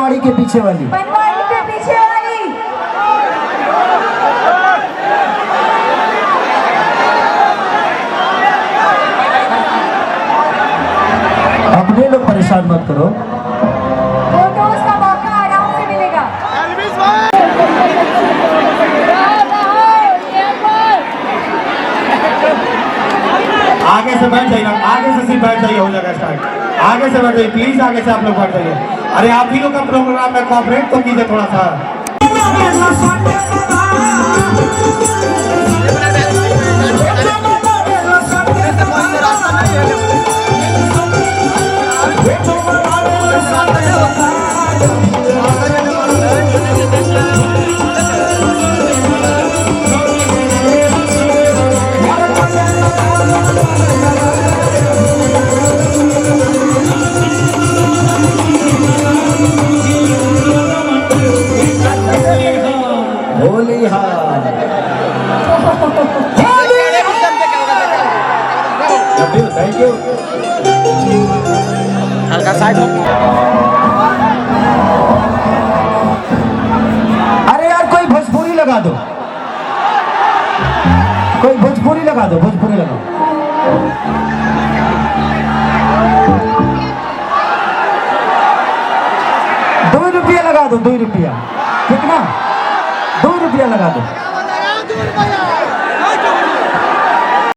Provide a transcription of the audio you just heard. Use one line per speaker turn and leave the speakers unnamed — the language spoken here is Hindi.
बनवाड़ी के पीछे वाली।
बनवाड़ी के पीछे वाली।
अपने लोग परेशान मत करो।
फोटोज का मौका आराम से मिलेगा।
आगे से बैठ जाइए, आगे से सिर्फ बैठ जाइए, हो जाएगा स्टार्ट। आगे से बैठ जाइए प्लीज, आगे से आप लोग बैठ जाइए। अरे आप ही लोग का प्रोग्राम में कोऑपरेट तो कीजिए थोड़ा सा।
Holi thank you.
हल्का साइड हो।
अरे यार कोई भोजपुरी लगा दो, कोई भोजपुरी लगा दो, भोजपुरी लगाओ। ₹2 लगा दो, ₹2 कितना? ₹2 लगा दो।